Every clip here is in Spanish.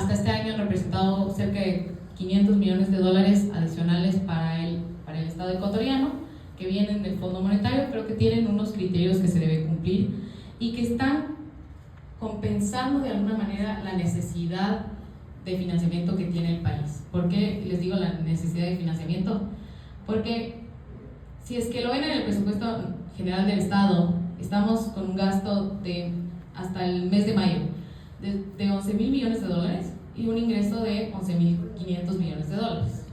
hasta este año han representado cerca de 500 millones de dólares adicionales para el Estado ecuatoriano, que vienen del Fondo Monetario, pero que tienen unos criterios que se deben cumplir y que están compensando de alguna manera la necesidad de financiamiento que tiene el país. ¿Por qué les digo la necesidad de financiamiento? Porque si es que lo ven en el presupuesto general del Estado, estamos con un gasto de, hasta el mes de mayo, de 11.000 millones de dólares y un ingreso de 11.500 millones de dólares.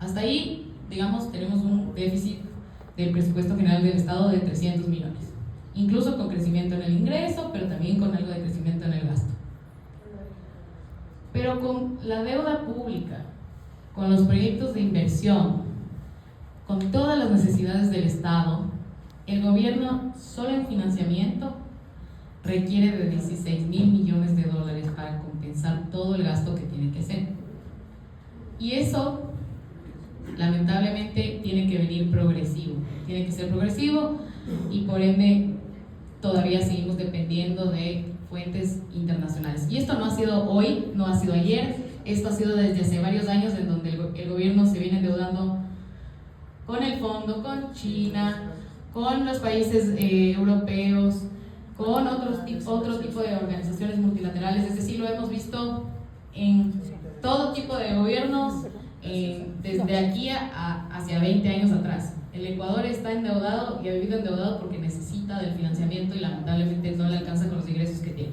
Hasta ahí, digamos, tenemos un déficit del presupuesto general del Estado de 300 millones, incluso con crecimiento en el ingreso, pero también con algo de crecimiento en el gasto. Pero con la deuda pública, con los proyectos de inversión, con todas las necesidades del Estado, el gobierno solo en financiamiento requiere de 16.000 millones de dólares para compensar todo el gasto que tiene que hacer. Y eso, lamentablemente, tiene que venir progresivo. Tiene que ser progresivo y por ende todavía seguimos dependiendo de fuentes internacionales. Y esto no ha sido hoy, no ha sido ayer, esto ha sido desde hace varios años en donde el gobierno se viene endeudando con el fondo, con China, con los países europeos, con otro tipo de organizaciones multilaterales. Es decir, lo hemos visto en todo tipo de gobiernos, desde aquí hacia 20 años atrás. El Ecuador está endeudado y ha vivido endeudado porque necesita del financiamiento y lamentablemente no le alcanza con los ingresos que tiene.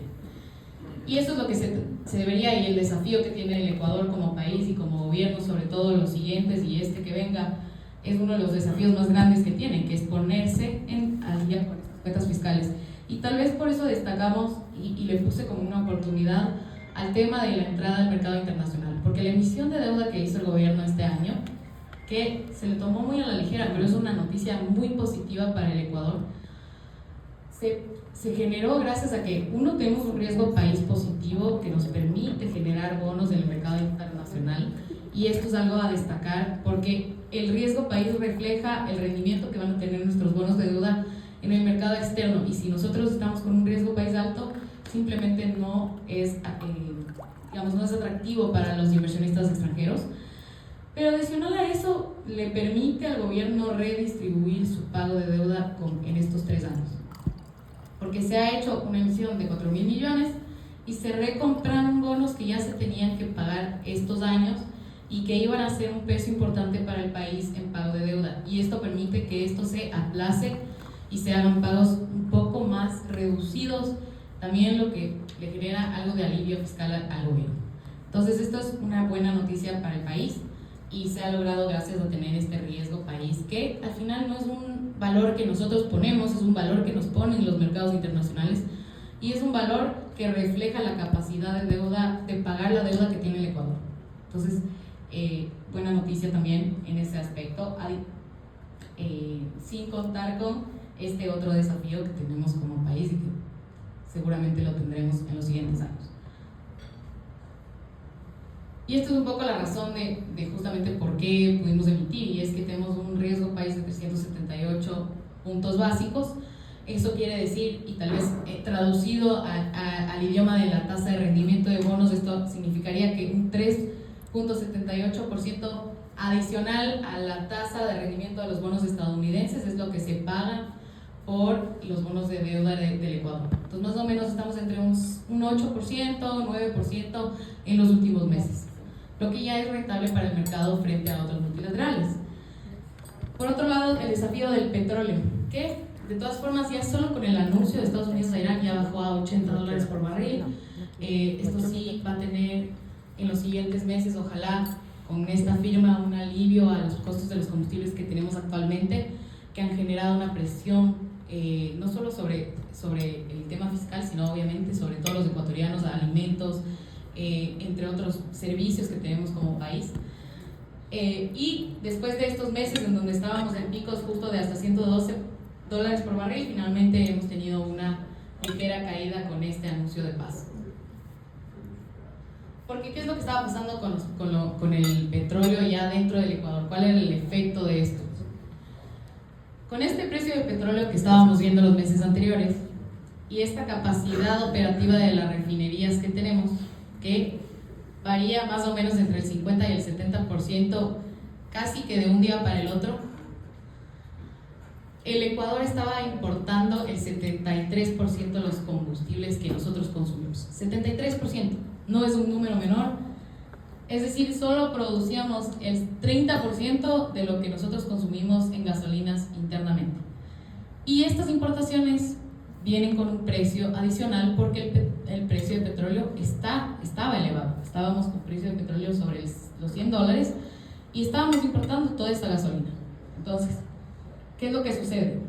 Y eso es lo que se debería, y el desafío que tiene el Ecuador como país y como gobierno, sobre todo los siguientes y este que venga, es uno de los desafíos más grandes que tienen, que es ponerse al día con estas cuentas fiscales. Y tal vez por eso destacamos y le puse como una oportunidad al tema de la entrada al mercado internacional, porque la emisión de deuda que hizo el gobierno este año, que se le tomó muy a la ligera, pero es una noticia muy positiva para el Ecuador, se generó gracias a que, uno, tenemos un riesgo país positivo que nos permite generar bonos en el mercado internacional, y esto es algo a destacar porque el riesgo país refleja el rendimiento que van a tener nuestros bonos de deuda en el mercado externo, y si nosotros estamos con un riesgo país alto, simplemente no es, no es atractivo para los inversionistas extranjeros. Pero adicional a eso, le permite al gobierno redistribuir su pago de deuda en estos 3 años, porque se ha hecho una emisión de 4.000 millones y se recompran bonos que ya se tenían que pagar estos años y que iban a ser un peso importante para el país en pago de deuda, y esto permite que esto se aplace y se hagan pagos un poco más reducidos, también lo que le genera algo de alivio fiscal al gobierno. Entonces esto es una buena noticia para el país y se ha logrado gracias a tener este riesgo país, que al final no es un valor que nosotros ponemos, es un valor que nos ponen los mercados internacionales, y es un valor que refleja la capacidad de deuda, de pagar la deuda que tiene el Ecuador. Entonces, buena noticia también en ese aspecto, sin contar con este otro desafío que tenemos como país y que seguramente lo tendremos en los siguientes años. Y esto es un poco la razón de justamente por qué pudimos emitir, y es que tenemos un riesgo país de 378 puntos básicos. Eso quiere decir, y tal vez traducido al idioma de la tasa de rendimiento de bonos, esto significaría que un 3.78% adicional a la tasa de rendimiento de los bonos estadounidenses es lo que se paga por los bonos de deuda del Ecuador. Entonces, más o menos estamos entre un 8%, 9% en los últimos meses, lo que ya es rentable para el mercado frente a otros multilaterales. Por otro lado, el desafío del petróleo, que de todas formas ya solo con el anuncio de Estados Unidos a Irán ya bajó a $80 por barril. Esto sí va a tener en los siguientes meses, ojalá con esta firma, un alivio a los costos de los combustibles que tenemos actualmente, que han generado una presión no solo sobre el tema fiscal, sino obviamente sobre todos los ecuatorianos, alimentos, entre otros servicios que tenemos como país. Y después de estos meses en donde estábamos en picos justo de hasta $112 por barril, finalmente hemos tenido una ligera caída con este anuncio de paz. Porque ¿qué es lo que estaba pasando con el petróleo ya dentro del Ecuador? ¿Cuál era el efecto de esto? Con este precio de petróleo que estábamos viendo los meses anteriores y esta capacidad operativa de las refinerías que tenemos, que varía más o menos entre el 50 y el 70%, casi que de un día para el otro. El Ecuador estaba importando el 73% de los combustibles que nosotros consumimos. 73%, no es un número menor. Es decir, solo producíamos el 30% de lo que nosotros consumimos en gasolinas internamente. Y estas importaciones vienen con un precio adicional porque el precio de petróleo estaba elevado. Estábamos con precio de petróleo sobre los $100 y estábamos importando toda esta gasolina. Entonces, ¿qué es lo que sucede?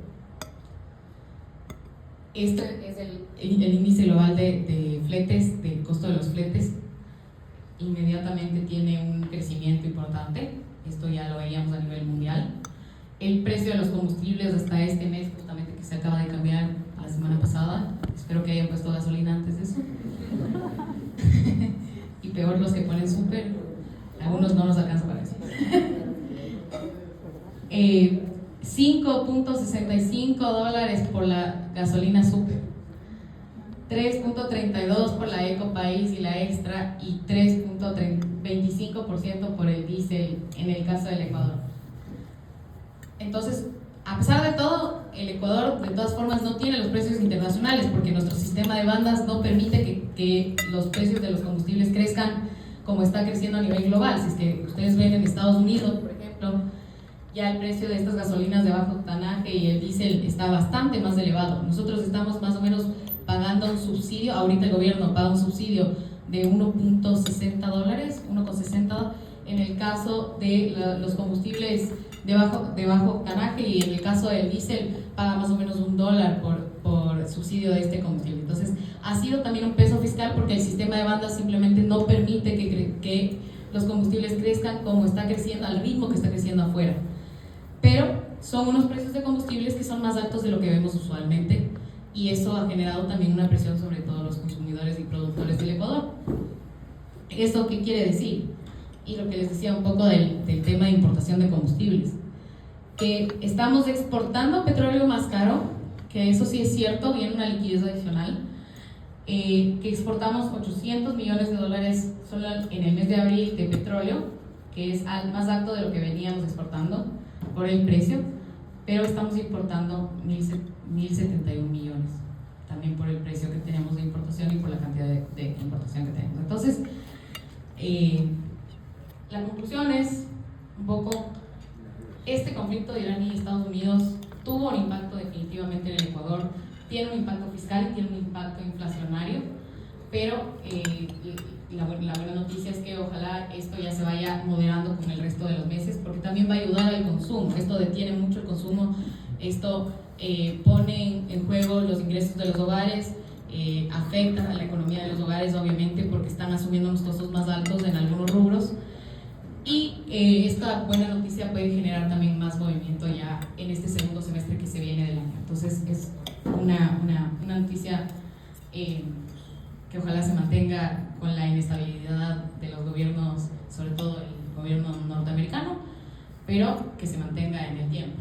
Este es el índice global de fletes, del costo de los fletes. Inmediatamente tiene un crecimiento importante. Esto ya lo veíamos a nivel mundial. El precio de los combustibles hasta este mes, justamente que se acaba de cambiar la semana pasada, espero que hayan puesto gasolina antes de eso. Y peor los que ponen súper, algunos no nos alcanza para eso. 5.65 dólares por la gasolina super, 3.32 por la Eco País y la Extra, y 3.25% por el diésel en el caso del Ecuador. Entonces, a pesar de todo, el Ecuador de todas formas no tiene los precios internacionales porque nuestro sistema de bandas no permite que los precios de los combustibles crezcan como está creciendo a nivel global. Si es que ustedes ven en Estados Unidos, por ejemplo, ya el precio de estas gasolinas de bajo octanaje y el diésel está bastante más elevado. Nosotros estamos más o menos pagando un subsidio, ahorita el gobierno paga un subsidio de 1.60 dólares, 1.60 en el caso de los combustibles de bajo octanaje, y en el caso del diésel paga más o menos $1 por subsidio de este combustible. Entonces ha sido también un peso fiscal porque el sistema de bandas simplemente no permite que los combustibles crezcan como está creciendo, al ritmo que está creciendo afuera. Pero son unos precios de combustibles que son más altos de lo que vemos usualmente, y eso ha generado también una presión sobre todos los consumidores y productores del Ecuador. ¿Esto qué quiere decir? Y lo que les decía un poco del tema de importación de combustibles, que estamos exportando petróleo más caro, que eso sí es cierto, viene una liquidez adicional, que exportamos $800 millones solo en el mes de abril de petróleo, que es más alto de lo que veníamos exportando por el precio, pero estamos importando 1.071 millones, también por el precio que tenemos de importación y por la cantidad de importación que tenemos. Entonces, la conclusión es un poco, este conflicto de Irán y Estados Unidos tuvo un impacto definitivamente en el Ecuador, tiene un impacto fiscal y tiene un impacto inflacionario, pero la buena noticia es que ojalá esto ya se vaya moderando con el resto de los meses, porque también va a ayudar al consumo. Esto detiene mucho el consumo, esto pone en juego los ingresos de los hogares, afecta a la economía de los hogares obviamente porque están asumiendo unos costos más altos en algunos rubros, y esta buena noticia puede generar también más movimiento ya en este segundo semestre que se viene del año. Entonces es una noticia que ojalá se mantenga con la inestabilidad de los gobiernos, sobre todo el gobierno norteamericano, pero que se mantenga en el tiempo.